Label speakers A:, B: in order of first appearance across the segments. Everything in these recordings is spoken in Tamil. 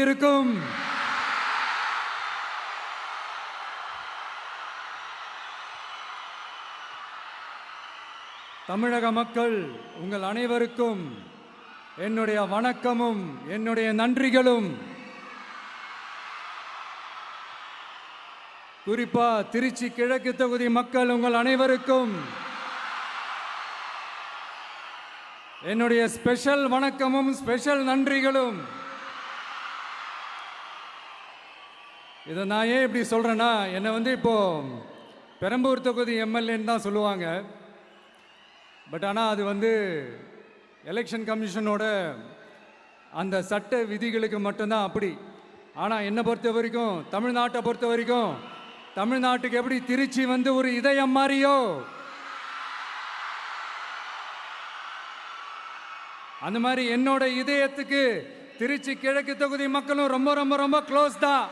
A: இருக்கும். தமிழக மக்கள் உங்கள் அனைவருக்கும் என்னுடைய வணக்கமும் என்னுடைய நன்றிகளும். குறிப்பா திருச்சி கிழக்கு தொகுதி மக்கள் உங்கள் அனைவருக்கும் என்னுடைய ஸ்பெஷல் வணக்கமும் ஸ்பெஷல் நன்றிகளும். இதை நான் ஏன் இப்படி சொல்றேன்னா, என்னை இப்போ பெரம்பூர் தொகுதி எம்எல்ஏன்னு தான் சொல்லுவாங்க. பட் ஆனால் அது எலெக்ஷன் கமிஷனோட அந்த சட்ட விதிகளுக்கு மட்டும்தான் அப்படி. ஆனால் என்னை பொறுத்த வரைக்கும், தமிழ்நாட்டை பொறுத்த வரைக்கும், தமிழ்நாட்டுக்கு எப்படி திருச்சி ஒரு இதயம் மாதிரியோ, அந்த மாதிரி என்னோட இதயத்துக்கு திருச்சி கிழக்கு தொகுதி மக்களும் ரொம்ப ரொம்ப ரொம்ப க்ளோஸ் தான்.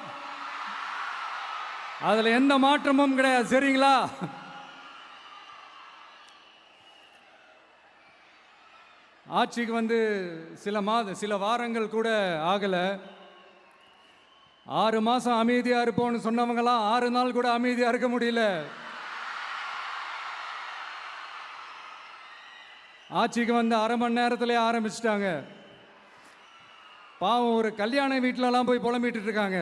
A: அதுல எந்த மாற்றமும் கிடையாது. சரிங்களா? ஆட்சிக்கு சில வாரங்கள் கூட ஆகல. 6 மாசம் அமைதியா இருப்போம்னு சொன்னவங்களாம் 6 நாள் கூட அமைதியா இருக்க முடியல. ஆட்சிக்கு அரை மணி நேரத்திலே ஆரம்பிச்சிட்டாங்க. பாவம், ஒரு கல்யாண வீட்டிலலாம் போய் புலம்பிட்டு இருக்காங்க.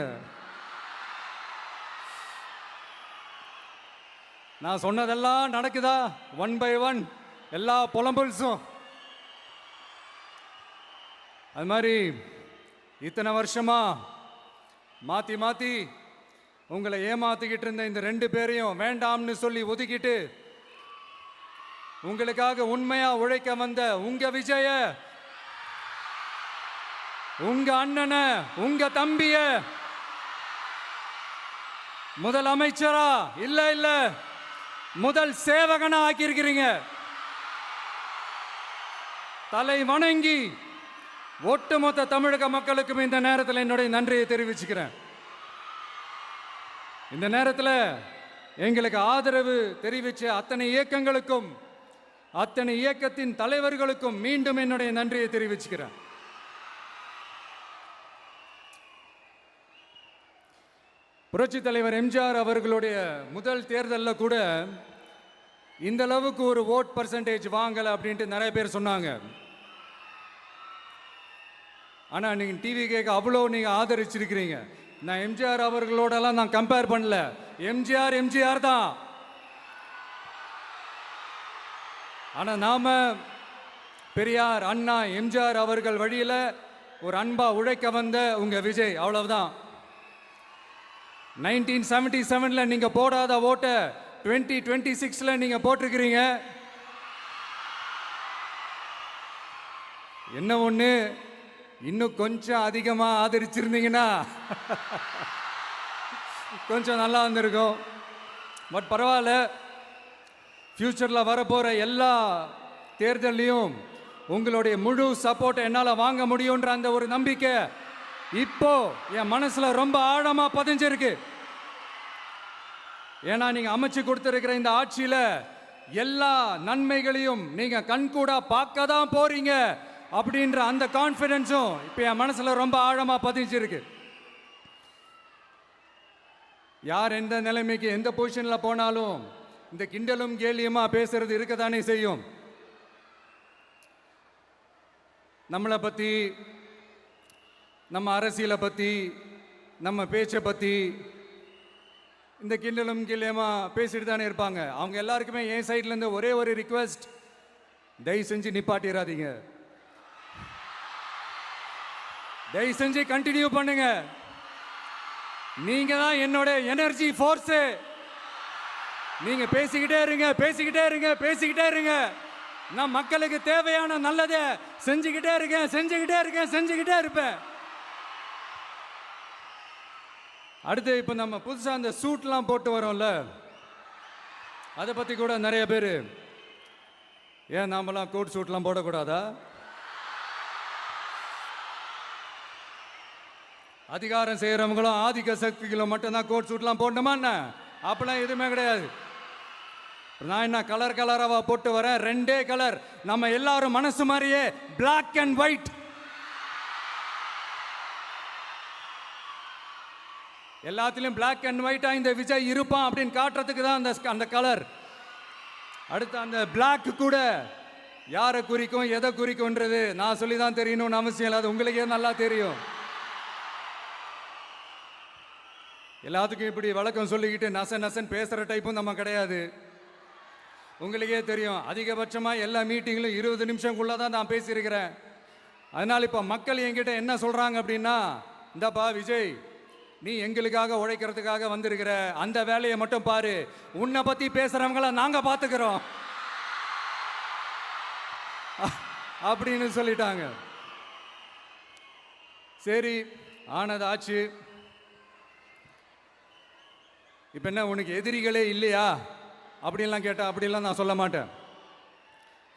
A: நான் சொன்னதெல்லாம் நடக்குதா? 1 by 1 எல்லா புலம்பல்ஸும். அது மாதிரி இத்தனை வருஷமா மாத்தி மாத்தி உங்களை ஏமாத்திக்கிட்டு இருந்த இந்த 2 பேரையும் வேண்டாம்னு சொல்லி ஒதுக்கிட்டு உங்களுக்காக உண்மையா உழைக்க வந்த உங்க விஜய, உங்க அண்ணனை, உங்க தம்பிய முதல் அமைச்சரா இல்ல முதல் சேவகனா ஆக்கியிருக்கிறீங்க. தலை வணங்கி ஒட்டுமொத்த தமிழக மக்களுக்கும் இந்த நேரத்தில் என்னுடைய நன்றியை தெரிவிச்சுக்கிறேன். இந்த நேரத்தில் எங்களுக்கு ஆதரவு தெரிவித்த அத்தனை இயக்கங்களுக்கும், அத்தனை இயக்கத்தின் தலைவர்களுக்கும் மீண்டும் என்னுடைய நன்றியை தெரிவிச்சுக்கிறேன். புரட்சி தலைவர் எம்ஜிஆர் அவர்களுடைய முதல் தேர்தலில் கூட இந்த அளவுக்கு ஒரு ஓட் பர்சன்டேஜ் வாங்கலை அப்படின்ட்டு நிறைய பேர் சொன்னாங்க. ஆனால் நீங்கள் டிவி கேட்க அவ்வளோ நீங்கள் ஆதரிச்சிருக்கிறீங்க. நான் எம்ஜிஆர் அவர்களோடலாம் நான் கம்பேர் பண்ணல. எம்ஜிஆர் தான். ஆனால் நாம பெரியார், அண்ணா, எம்ஜிஆர் அவர்கள் வழியில் ஒரு அன்பா உழைக்க வந்த உங்க விஜய், அவ்வளவுதான். 1977 நீங்க போடாத ஓட்டை 2026 நீங்க போட்டிருக்கிறீங்க. என்ன ஒண்ணு, இன்னும் கொஞ்சம் அதிகமா ஆதரிச்சிருந்தீங்கன்னா கொஞ்சம் நல்லா வந்திருக்கும். பட் பரவாயில்ல, ஃபியூச்சர்ல வரப்போற எல்லா தேர்தலையும் உங்களுடைய முழு சப்போர்ட்டை என்னால் வாங்க முடியுன்ற அந்த ஒரு நம்பிக்கை இப்போ என் மனசுல ரொம்ப ஆழமா பதிஞ்சிருக்கு. ஏன்னா நீங்க அமைச்சு கொடுத்திருக்கிற இந்த ஆட்சியில எல்லா நன்மைகளையும் நீங்க கண்கூடா பார்க்க தான் போறீங்க அப்படின்ற அந்த கான்ஃபிடன்ஸும் இப்போ என் மனசுல ரொம்ப ஆழமா பதிஞ்சிருக்கு. யார் எந்த நிலைமைக்கு எந்த பொசிஷன்ல போனாலும் இந்த கிண்டலும் கேலியுமா பேசுறது இருக்கத்தானே செய்யும். நம்மளை பத்தி, நம்ம அரசியலை பற்றி, நம்ம பேச்சை பற்றி இந்த கிண்டலும் கிள்ளையமா பேசிட்டு தானே இருப்பாங்க. அவங்க எல்லாருக்குமே என் சைட்லேருந்து ஒரே ஒரு ரிக்வெஸ்ட், தயவு செஞ்சு நிப்பாட்டிடாதீங்க. தயவு செஞ்சு கண்டினியூ பண்ணுங்க. நீங்க தான் என்னோட எனர்ஜி ஃபோர்ஸ். நீங்க பேசிக்கிட்டே இருங்க. நான் மக்களுக்கு தேவையான நல்லதை செஞ்சுக்கிட்டே இருப்பேன். அடுத்து இப்போ நம்ம புதுசாக அந்த சூட்லாம் போட்டு வரோம்ல, அதை பற்றி கூட நிறைய பேர், ஏன் நாமெல்லாம் கோட் சூட்லாம் போடக்கூடாதா? அதிகாரம் செய்கிறவங்களும் ஆதிக்க சக்திகளும் மட்டும்தான் கோட் சூட்லாம் போடணுமா என்ன? அப்பெல்லாம் எதுவுமே கிடையாது. நான் என்ன கலர் கலராவா போட்டு வரேன்? 2 கலர். நம்ம எல்லாரும் மனசு மாதிரியே Black and White. எல்லாத்திலும் பிளாக் அண்ட் ஒயிட்டா இந்த விஜய் இருப்பான் அப்படின்னு காட்டுறதுக்கு தான் அந்த கலர். அடுத்து அந்த பிளாக் கூட யாரை குறிக்கும் எதை குறிக்கும்ன்றது நான் சொல்லி தான் தெரியணும்னு அவசியம் இல்லை, அது உங்களுக்கே நல்லா தெரியும். எல்லாத்துக்கும் இப்படி வழக்கம் சொல்லிக்கிட்டு நசன் பேசுகிற டைப்பும் நம்ம கிடையாது. உங்களுக்கே தெரியும், அதிகபட்சமாக எல்லா மீட்டிங்கிலும் 20 நிமிஷம்குள்ளே தான் நான் பேசியிருக்கிறேன். அதனால் இப்போ மக்கள் என்கிட்ட என்ன சொல்கிறாங்க அப்படின்னா, இந்தாப்பா விஜய், நீ எங்களுக்காக உழைக்கிறதுக்காக வந்திருக்கிற, அந்த வேலையை மட்டும் பாரு, உன்னை பற்றி பேசுகிறவங்கள நாங்கள் பார்த்துக்கிறோம் அப்படின்னு சொல்லிட்டாங்க. சரி, ஆனது ஆச்சு. இப்போ என்ன, உனக்கு எதிரிகளே இல்லையா அப்படின்லாம் கேட்டால் அப்படிலாம் நான் சொல்ல மாட்டேன்,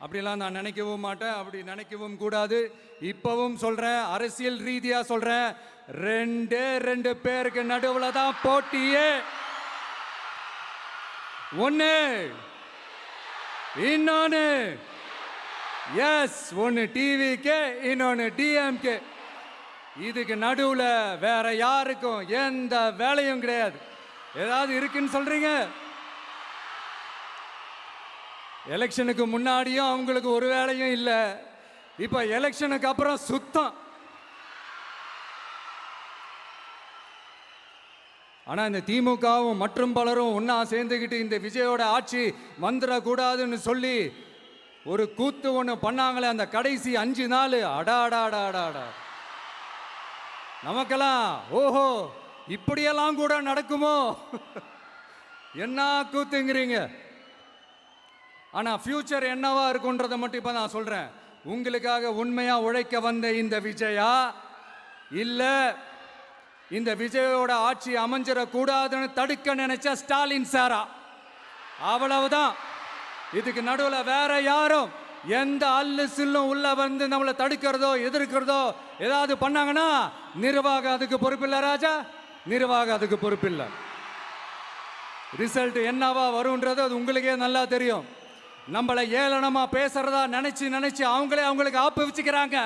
A: அப்படிலாம் நான் நினைக்கவும் மாட்டேன், அப்படி நினைக்கவும் கூடாது. இப்பவும் சொல்கிறேன், அரசியல் ரீதியாக சொல்கிறேன், 2 பேருக்கு நடுவில் தான் போட்டியே. ஒன்று இன்னொன்று, எஸ், ஒன்று டிவிக்கு, இன்னொன்று டிஎம்கே. இதுக்கு நடுவில் வேற யாருக்கும் எந்த வேலையும் கிடையாது. ஏதாவது இருக்குன்னு சொல்றீங்க? எலெக்ஷனுக்கு முன்னாடியும் அவங்களுக்கு ஒரு வேலையும் இல்லை, இப்போ எலெக்ஷனுக்கு அப்புறம் சுத்தம். ஆனால் இந்த திமுகவும் மற்றும் பலரும் ஒன்றா சேர்ந்துக்கிட்டு இந்த விஜயோட ஆட்சி வந்துடக்கூடாதுன்னு சொல்லி ஒரு கூத்து ஒன்று பண்ணாங்களே, அந்த கடைசி 5 நாள், அடாடாடாடாடா, நமக்கெல்லாம் ஓஹோ இப்படியெல்லாம் கூட நடக்குமோ என்ன கூத்துங்கிறீங்க. ஆனால் ஃபியூச்சர் என்னவா இருக்குன்றதை மட்டும் இப்போ நான் சொல்கிறேன். உங்களுக்காக உண்மையாக உழைக்க வந்த இந்த விஜயா, இல்லை இந்த விஜயோட ஆட்சி அமைஞ்சிடக்கூடாதுன்னு தடுக்க நினைச்ச ஸ்டாலின் சாரா, அவ்வளவுதான். இதுக்கு நடுவில் வேற யாரும் எந்த அல்லு சில்லும் உள்ள வந்து நம்மளை தடுக்கிறதோ எதிர்க்கிறதோ ஏதாவது பண்ணாங்கன்னா நிர்வாகம் அதுக்கு பொறுப்பில்லை ராஜா, நிர்வாகம் அதுக்கு பொறுப்பில்லை. ரிசல்ட் என்னவா வரும்ன்றது அது உங்களுக்கே நல்லா தெரியும். நம்மளை ஏளனமா பேசுறதா நினைச்சு அவங்களுக்கு ஆப்பு வச்சுக்கிறாங்க.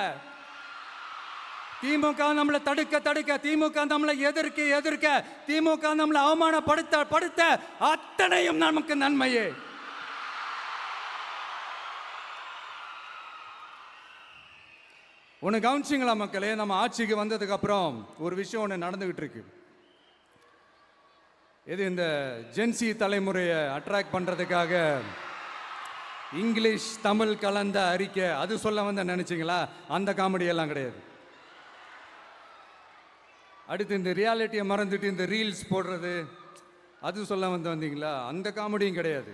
A: திமுக நம்மளை தடுக்க, திமுக நம்மளை எதிர்க்க, திமுக நம்மளை அவமானப்படுத்த அத்தனையும் நமக்கு நன்மையே. ஒன்று கவனிச்சிங்களா மக்களே, நம்ம ஆட்சிக்கு வந்ததுக்கு அப்புறம் ஒரு விஷயம் ஒன்று நடந்துகிட்டு இருக்கு. இது இந்த ஜென்சி தலைமுறையை அட்ராக்ட் பண்றதுக்காக இங்கிலீஷ் தமிழ் கலந்த அறிக்கை, அது சொல்ல வந்த நினைச்சிங்களா? அந்த காமெடி எல்லாம் கிடையாது. அடுத்து இந்த ரியாலிட்டியை மறந்துட்டு இந்த ரீல்ஸ் போடுறது, அது சொல்ல வந்தீங்களா? அந்த காமெடியும் கிடையாது.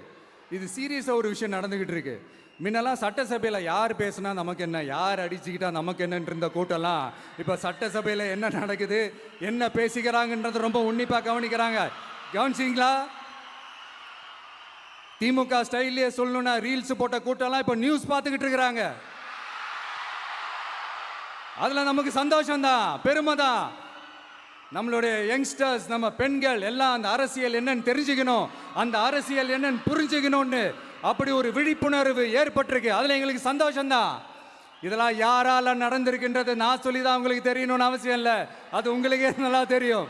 A: இது சீரியஸாக ஒரு விஷயம் நடந்துகிட்டு இருக்கு. முன்னெல்லாம் சட்டசபையில் யார் பேசுனா நமக்கு என்ன, யார் அடிச்சுக்கிட்டா நமக்கு என்னன்னு இருந்த கூட்டம்லாம் இப்போ சட்டசபையில் என்ன நடக்குது, என்ன பேசிக்கிறாங்கன்றது ரொம்ப உன்னிப்பாக கவனிக்கிறாங்க. கவனிச்சிங்களா? திமுக ஸ்டைல்லே சொல்லணும்னா ரீல்ஸ் போட்ட கூட்டம்லாம் இப்போ நியூஸ் பார்த்துக்கிட்டு இருக்கிறாங்க. அதில் நமக்கு சந்தோஷம்தான், பெருமை தான். நம்மளுடைய யங்ஸ்டர்ஸ், நம்ம பெண்கள் எல்லாம் அந்த அரசியல் என்னன்னு தெரிஞ்சுக்கணும், அந்த அரசியல் என்னன்னு புரிஞ்சுக்கணும்னு அப்படி ஒரு விழிப்புணர்வு ஏற்பட்டிருக்கு. அதில் எங்களுக்கு சந்தோஷம்தான். இதெல்லாம் யாரால நடந்திருக்கின்றது நான் சொல்லி தான் உங்களுக்கு தெரியணும்னு அவசியம் இல்லை, அது உங்களுக்கே நல்லா தெரியும்.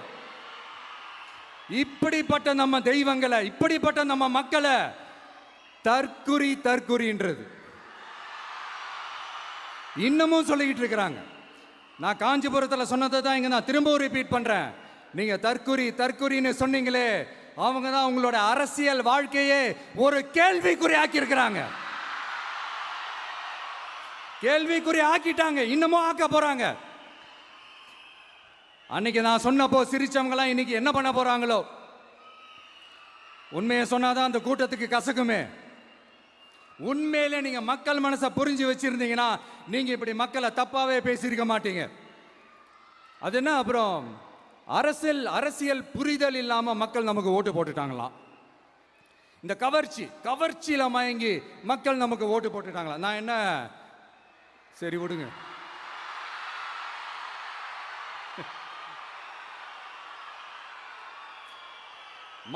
A: இப்படிப்பட்ட நம்ம தெய்வங்களை, இப்படிப்பட்ட நம்ம மக்களை தற்குறின்றது இன்னமும் சொல்லிக்கிட்டு இருக்கிறாங்க. நான் காஞ்சிபுரத்தில் சொன்னதை தான் இங்கே நான் திரும்பவும் ரிப்பீட் பண்ணுறேன். நீங்கள் தற்குறின்னு சொன்னீங்களே, அவங்க தான் உங்களோட அரசியல் வாழ்க்கையே ஒரு கேள்விக்குறி ஆக்கியிருக்கிறாங்க. கேள்விக்குறி ஆக்கிட்டாங்க, இன்னமும் ஆக்க போறாங்க. அன்னைக்கு நான் சொன்னப்போ சிரிச்சவங்களாம் இன்னைக்கு என்ன பண்ண போறாங்களோ. உண்மையை சொன்னாதான் அந்த கூட்டத்துக்கு கசக்குமே. உண்மையிலே நீங்க மக்கள் மனசை புரிஞ்சு வச்சிருந்தீங்கன்னா நீங்க இப்படி மக்களை தப்பாவே பேசியிருக்க மாட்டீங்க. அது என்ன, அப்புறம் அரசியல் புரிதல் இல்லாம மக்கள் நமக்கு ஓட்டு போட்டுட்டாங்களாம். இந்த கவர்ச்சியில மயங்கி மக்கள் நமக்கு ஓட்டு போட்டுட்டாங்களா? நான் என்ன, சரி விடுங்க.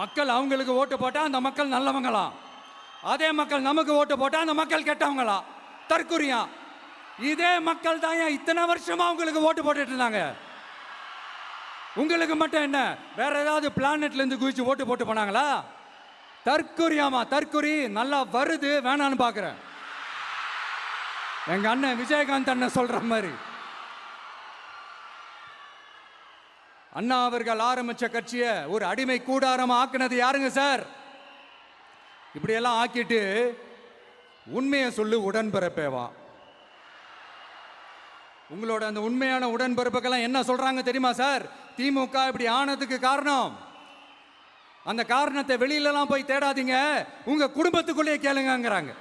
A: மக்கள் அவங்களுக்கு ஓட்டு போட்டா அந்த மக்கள் நல்லவங்களாம், அதே மக்கள் நமக்கு ஓட்டு போட்டா அந்த மக்கள் கெட்டவங்களா, தற்குறியா. இதே மக்கள் தான் இத்தனை வருஷமா அவங்களுக்கு ஓட்டு போட்டுட்டு இருந்தாங்க. உங்களுக்கு மட்டும் என்ன, வேற ஏதாவது பிளானட்ல இருந்து குதிச்சு ஓட்டு போட்டு போனாங்களா? தற்கொரியாமா, தற்கொரி நல்லா வருது, வேணான்னு பாக்குறேன். எங்க அண்ணன் விஜயகாந்த் அண்ணன் சொல்ற மாதிரி, அண்ணா அவர்கள் ஆரம்பிச்ச கட்சியை ஒரு அடிமை கூடாரமா ஆக்குனது யாருங்க சார்? இப்படியெல்லாம் ஆக்கிட்டு உண்மையை சொல்லு உடன்பிறப்பேவா. உங்களோட அந்த உண்மையான உடன்பிறப்புக்கெல்லாம் என்ன சொல்றாங்க தெரியுமா சார்? திமுக இப்படி ஆனதுக்கு காரணம், அந்த காரணத்தை வெளியிலலாம் போய் தேடாதீங்க, உங்க குடும்பத்துக்குள்ளே கேளுங்கிறாங்க.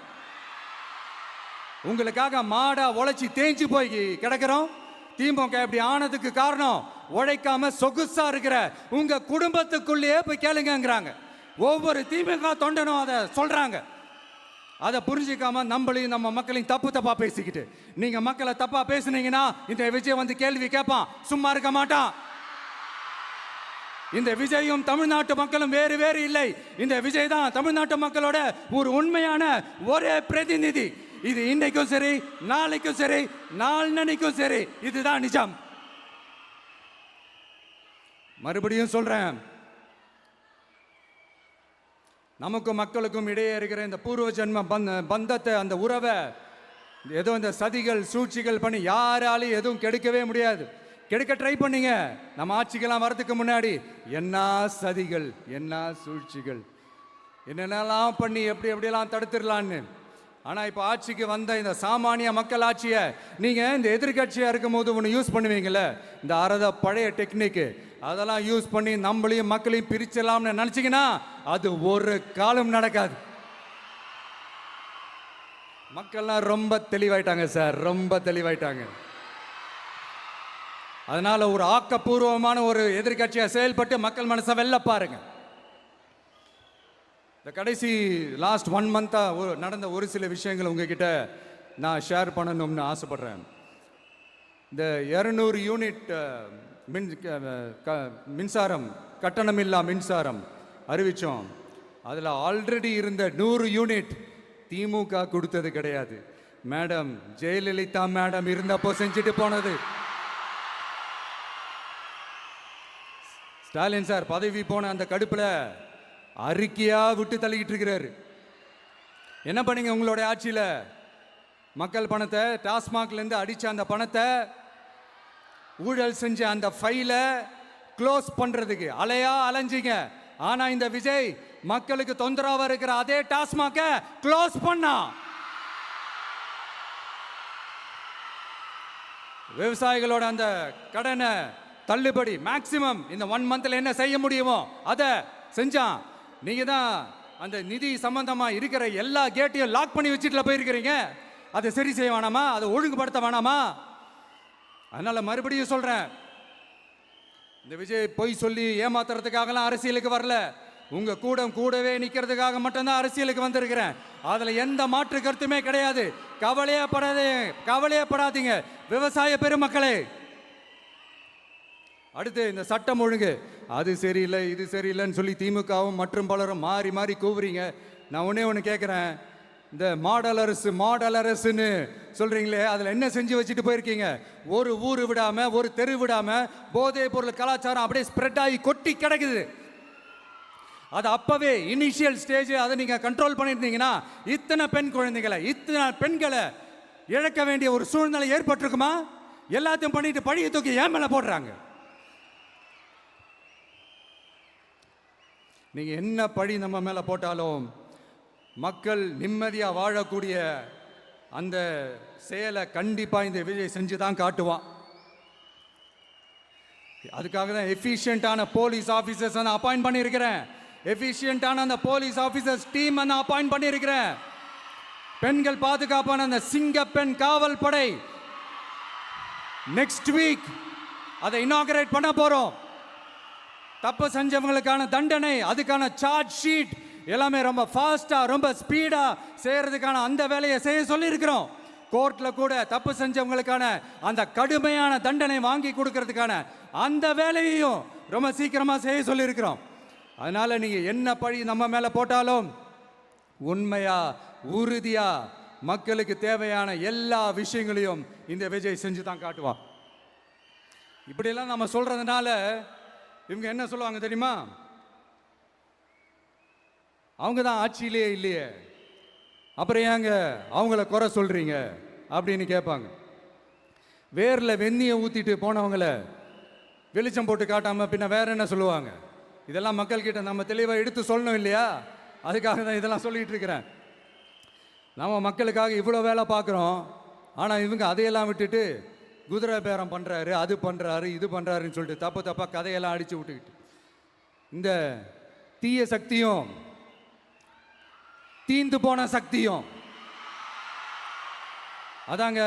A: உங்களுக்காக மாடா உழைச்சி தேஞ்சு போய் கிடக்கிறோம். திமுக இப்படி ஆனதுக்கு காரணம் உழைக்காம சொகுசா இருக்கிற உங்க குடும்பத்துக்குள்ளேயே போய் கேளுங்கிறாங்க. ஒவ்வொரு திமுக தொண்டனும் அதை சொல்றாங்க. அதை புரிஞ்சிக்காம நம்மளையும் நம்ம மக்களையும் தப்பா பேசிக்கிட்டு, நீங்க மக்களை தப்பா பேசுனீங்கன்னா இந்த விஜய் வந்து கேள்வி கேட்பான், சும்மா இருக்க மாட்டான். இந்த விஜயும் தமிழ்நாட்டு மக்களும் வேறு வேறு இல்லை. இந்த விஜய் தான் தமிழ்நாட்டு மக்களோட ஒரு உண்மையான ஒரே பிரதிநிதி. இது இன்னைக்கும் சரி, நாளைக்கும் சரி, நாளன்னைக்கும் சரி, இதுதான் நிஜம். மறுபடியும் சொல்றேன், நமக்கும் மக்களுக்கும் இடையே இருக்கிற இந்த பூர்வ ஜென்ம பந்தத்தை, அந்த உறவை ஏதோ இந்த சதிகள் சூழ்ச்சிகள் பண்ணி யாராலையும் எதுவும் கெடுக்கவே முடியாது. கெடுக்க ட்ரை பண்ணீங்க நம்ம ஆட்சிக்கெல்லாம் வரதுக்கு முன்னாடி. என்ன சதிகள், என்ன சூழ்ச்சிகள், என்னென்னலாம் பண்ணி எப்படி எப்படியெல்லாம் தடுத்துடலான்னு. ஆனால் இப்போ ஆட்சிக்கு வந்த இந்த சாமானிய மக்கள் ஆட்சியை நீங்கள் இந்த எதிர்கட்சியாக இருக்கும் போது ஒன்று யூஸ் பண்ணுவீங்கள்ல, இந்த பழைய டெக்னிக்கு, அதெல்லாம் யூஸ் பண்ணி நம்மளையும் மக்களையும் பிரிச்சிடலாம்னு நினச்சிங்கன்னா அது ஒரு காலம் நடக்காது. மக்கள்லாம் ரொம்ப தெளிவாயிட்டாங்க சார், ரொம்ப தெளிவாயிட்டாங்க. அதனால ஒரு ஆக்கப்பூர்வமான ஒரு எதிர்கட்சியாக செயல்பட்டு மக்கள் மனசை வெல்ல பாருங்க. இந்த கடைசி லாஸ்ட் 1 மந்த்தா நடந்த ஒரு சில விஷயங்கள் உங்ககிட்ட நான் ஷேர் பண்ணணும்னு ஆசைப்படுறேன். இந்த 200 யூனிட் மின்சாரம், கட்டணமில்லா மின்சாரம் அறிவிச்சோம். அதில் ஆல்ரெடி இருந்த 100 யூனிட் திமுக கொடுத்தது கிடையாது. மேடம் ஜெயலலிதா மேடம் இருந்தப்போ செஞ்சுட்டு போனது. ஸ்டாலின் சார் பதவி போன அந்த கடுப்பில் அறிக்கையா விட்டு தள்ளிக்கிட்டு இருக்கிறாரு. என்ன பண்ணீங்க உங்களுடைய ஆட்சியில்? மக்கள் பணத்தை, டாஸ்மாக்ல இருந்து அடிச்ச அந்த பணத்தை, ஊழல் செஞ்ச அந்த ஃபைலை க்ளோஸ் பண்றதுக்கு அலையா அலைஞ்சிங்க. ஆனா இந்த விஜய் மக்களுக்கு தொந்தரவா இருக்கிற அதே டாஸ்மாக க்ளோஸ் பண்ணா. விவசாயிகளோட அந்த கடனை தள்ளுபடி மேக்சிமம் இந்த 1 மந்த்ல என்ன செய்ய முடியுமோ அதை செஞ்சான். நீங்க தான் அந்த நிதி சம்பந்தமா இருக்கிற எல்லா கேட்டையும் லாக் பண்ணி வச்சுட்டு போயிருக்கிறீங்க. அதை சரி செய்ய வேணாமா? அதை ஒழுங்குபடுத்த வேணாமா? அதனால மறுபடியும் சொல்றேன், இந்த விஜய் பொய் சொல்லி ஏமாத்துறதுக்காகலாம் அரசியலுக்கு வரல. உங்க கூடவே நிக்கிறதுக்காக மட்டும்தான் அரசியலுக்கு வந்திருக்கிறேன். அதுல எந்த மாற்று கருத்துமே கிடையாது. கவலையப்படாதீங்க விவசாய பெருமக்களே. அடுத்து இந்த சட்டம் ஒழுங்கு, அது சரியில்லை இது சரியில்லைன்னு சொல்லி திமுகவும் மற்றும் பலரும் மாறி மாறி கூவுறீங்க. நான் ஒன்று கேட்குறேன், இந்த மாடல் அரசுன்னு சொல்றீங்களே, அதில் என்ன செஞ்சு வச்சுட்டு போயிருக்கீங்க? ஒரு ஊர் விடாம, ஒரு தெரு விடாம போதைப் பொருள் கலாச்சாரம் அப்படியே ஸ்ப்ரெட் ஆகி கொட்டி கிடக்குது. அது அப்பவே இனிஷியல் ஸ்டேஜ் அதை நீங்க கண்ட்ரோல் பண்ணியிருந்தீங்கன்னா இத்தனை பெண் குழந்தைகளை, இத்தனை பெண்களை இழக்க வேண்டிய ஒரு சூழ்நிலை ஏற்பட்டிருக்குமா? எல்லாத்தையும் பண்ணிட்டு பழியை தூக்கி ஏன் மேல போடுறாங்க. நீங்க என்ன பழி நம்ம மேல போட்டாலும் மக்கள் நிம்மதியா வாழக்கூடிய அந்த செயலை கண்டிப்பா இந்த விஜய் செஞ்சு தான் காட்டுவான். அதுக்காக தான் எஃபிஷியன்டான போலீஸ் ஆஃபீஸர்ஸ் நான் அப்பாயிண்ட் பண்ணியிருக்கிறேன். எஃபிஷியன்டான அந்த போலீஸ் ஆஃபீஸர்ஸ் டீம் நான் அப்பாயிண்ட் பண்ணியிருக்கிறேன். பெண்கள் பாதுகாப்பான அந்த சிங்க பெண் காவல் படை நெக்ஸ்ட் வீக் அதை இனாகரேட் பண்ண போறோம். தப்பு செஞ்சவங்களுக்கான தண்டனை, அதுக்கான சார்ஜ் ஷீட் எல்லாமே ரொம்ப ஃபாஸ்டா, ரொம்ப ஸ்பீடா செய்யறதுக்கான அந்த வேலையை செய்ய சொல்லி இருக்கிறோம். கோர்ட்ல கூட தப்பு செஞ்சவங்களுக்கான அந்த கடுமையான தண்டனை வாங்கி கொடுக்கறதுக்கான அந்த வேலையையும் ரொம்ப சீக்கிரமா செய்ய சொல்லி இருக்கிறோம். அதனால நீங்க என்ன பழி நம்ம மேல போட்டாலும் உண்மையா உறுதியா மக்களுக்கு தேவையான எல்லா விஷயங்களையும் இந்த விஜய் செஞ்சு தான் காட்டுவான். இப்படியெல்லாம் நம்ம சொல்றதுனால இவங்க என்ன சொல்லுவாங்க தெரியுமா? அவங்க தான் ஆட்சியிலே இல்லையே, அப்புறம் ஏங்க அவங்கள குறை சொல்றீங்க அப்படின்னு கேட்பாங்க. வேரில் வெந்நியை ஊற்றிட்டு போனவங்கள வெளிச்சம் போட்டு காட்டாமல் பின்ன வேற என்ன சொல்லுவாங்க? இதெல்லாம் மக்கள்கிட்ட நம்ம தெளிவாக எடுத்து சொல்லணும் இல்லையா? அதுக்காக தான் இதெல்லாம் சொல்லிகிட்டு இருக்கிறேன். நம்ம மக்களுக்காக இவ்வளோ வேலை பார்க்குறோம், ஆனால் இவங்க அதையெல்லாம் விட்டுட்டு குதிரை பேரம் பண்ணுறாரு, அது பண்ணுறாரு, இது பண்ணுறாருன்னு சொல்லிட்டு தப்பாக கதையெல்லாம் அடித்து விட்டுக்கிட்டு இந்த தீய சக்தியும் தீந்து போன சக்தியும் அதாங்க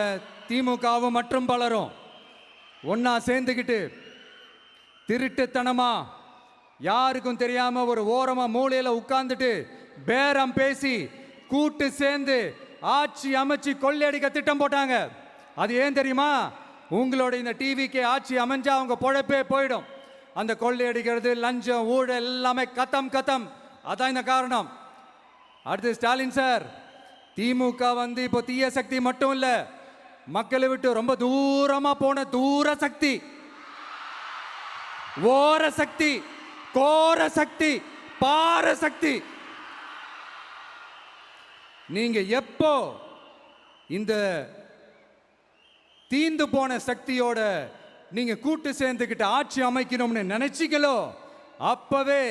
A: திமுகவும் மற்றும் பலரும் ஒன்னா சேர்ந்துக்கிட்டு திருட்டுத்தனமா யாருக்கும் தெரியாம ஒரு ஓரமா மூலையில உட்கார்ந்துட்டு பேரம் பேசி கூட்டு சேர்ந்து ஆட்சி அமைச்சு கொள்ளையடிக்க திட்டம் போட்டாங்க. அது ஏன் தெரியுமா? உங்களோட இந்த டிவிக்கு ஆட்சி அமைஞ்சா அவங்க பொழப்பே போயிடும். அந்த கொள்ளையடிக்கிறது, லஞ்சம், ஊழல் எல்லாமே கத்தம் கத்தம். அதான் இந்த காரணம். அடுத்து ஸ்டாலின் சார், திமுக வந்து இப்போ தீய சக்தி மட்டும் இல்ல, மக்களை விட்டு ரொம்ப தூரமா போன தூர சக்தி, ஓர சக்தி, கோர சக்தி, பார சக்தி. நீங்க எப்போ இந்த தீந்து போன சக்தியோட நீங்க கூட்டு சேர்ந்துக்கிட்டு ஆட்சி அமைக்கணும்னு நினைச்சீங்களோ, அப்பவே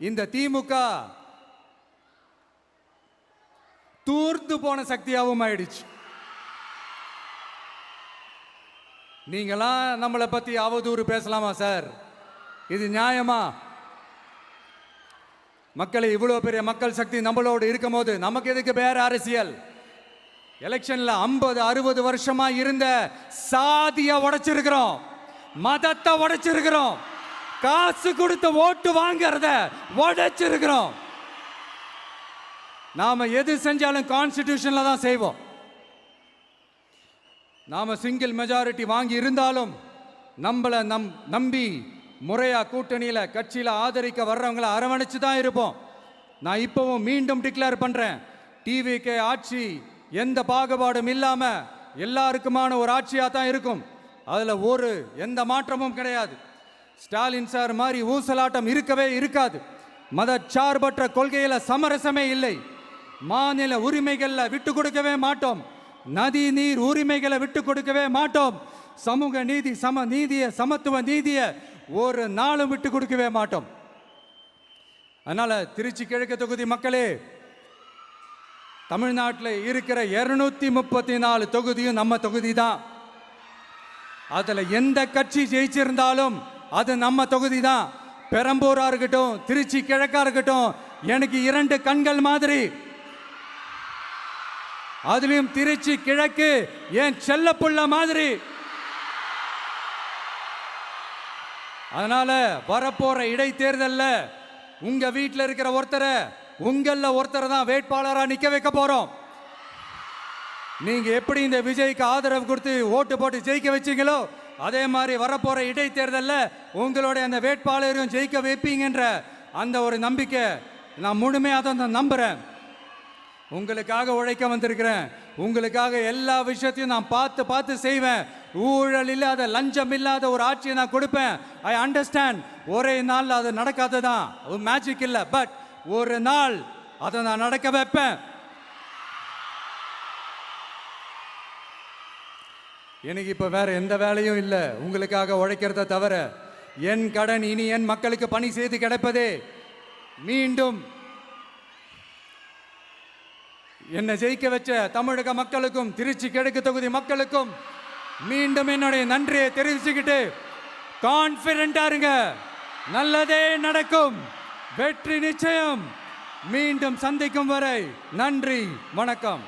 A: இந்த திமுக தூர்ந்து போன சக்தியாகவும் ஆயிடுச்சு. நீங்களாம் நம்மளை பத்தி அவதூறு பேசலாமா சார்? இது நியாயமா? மக்களை இவ்வளோ பெரிய மக்கள் சக்தி நம்மளோடு இருக்கும் போது நமக்கு எதுக்கு வேற அரசியல்? எலெக்ஷன்ல 50-60 வருஷமா இருந்த சாதிய உடைச்சிருக்கிறோம், மதத்தை உடைச்சிருக்கிறோம், காசு கொடுத்து ஓட்டு வாங்கறத உடைச்சிருக்கிறோம். நாம எது செஞ்சாலும் கான்ஸ்டிடியூஷன்ல தான் செய்வோம். நாம சிங்கிள் மெஜாரிட்டி வாங்கி இருந்தாலும் நம்மளை நம்பி முறையா கூட்டணியில கட்சியில ஆதரிக்க வர்றவங்களை அரவணைச்சு தான் இருப்போம். நான் இப்பவும் மீண்டும் டிக்ளேர் பண்றேன், டிவிகே ஆட்சி எந்த பாகுபாடும் இல்லாம எல்லாருக்குமான ஒரு ஆட்சியா தான் இருக்கும். அதுல எந்த மாற்றமும் கிடையாது. ஸ்டாலின் சார் மாதிரி ஊசலாட்டம் இருக்கவே இருக்காது. மதச்சார்பற்ற கொள்கையில சமரசமே இல்லை. மாநில உரிமைகள்ல விட்டு கொடுக்கவே மாட்டோம். நதி நீர் உரிமைகளை விட்டு கொடுக்கவே மாட்டோம். சமூக நீதி, சம நீதிய, சமத்துவ நீதிய ஒரு நாளும் விட்டு கொடுக்கவே மாட்டோம். அதனால திருச்சி கிழக்கு தொகுதி மக்களே, தமிழ்நாட்டில் இருக்கிற 234 தொகுதியும் நம்ம தொகுதி தான். அதுல எந்த கட்சி ஜெயிச்சிருந்தாலும் அது நம்ம தொகுதி தான். பெரம்பூரா இருக்கட்டும், திருச்சி கிழக்கா இருக்கட்டும், எனக்கு 2 கண்கள் மாதிரி. அதுலயும் திருச்சி கிழக்கு என் செல்ல புள்ள மாதிரி. அதனால வரப்போற இடைத்தேர்தல்ல உங்க வீட்டில் இருக்கிற ஒருத்தரை உங்கள ஒருத்தரை தான் வேட்பாளரா நிக்க வைக்க போறோம். நீங்க எப்படி இந்த விஜய்க்கு ஆதரவு கொடுத்து ஓட்டு போட்டு ஜெயிக்க வச்சீங்களோ, அதே மாதிரி வரப்போற இடைத்தேர்தல்ல உங்களுடைய அந்த வேட்பாளரையும் ஜெயிக்க வைப்பீங்கன்ற அந்த ஒரு நம்பிக்கை நான் முழுமையாக தான் நம்புறேன். உங்களுக்காக உழைக்க வந்திருக்கிறேன். உங்களுக்காக எல்லா விஷயத்தையும் நான் பார்த்து செய்வேன். ஊழல் இல்லாத, லஞ்சம் இல்லாத ஒரு ஆட்சியை நான் கொடுப்பேன். I understand. ஒரே நாள் அது நடக்காததான், மேஜிக் இல்லை. பட் ஒரு நாள் அதை நான் நடக்க வைப்பேன். எனக்கு இப்ப வேற எந்த வேலையும் இல்லை உங்களுக்காக உழைக்கிறத தவிர. என் கடன் இனி என் மக்களுக்கு பணி செய்து கிடைப்பதே. மீண்டும் என்னை ஜெயிக்க வச்ச தமிழக மக்களுக்கும் திருச்சி கிழக்கு தொகுதி மக்களுக்கும் மீண்டும் என்னுடைய நன்றியை தெரிவிச்சுக்கிட்டு கான்பிடென்டா இருங்க, நல்லதே நடக்கும், வெற்றி நிச்சயம். மீண்டும் சந்திக்கும் வரை நன்றி, வணக்கம்.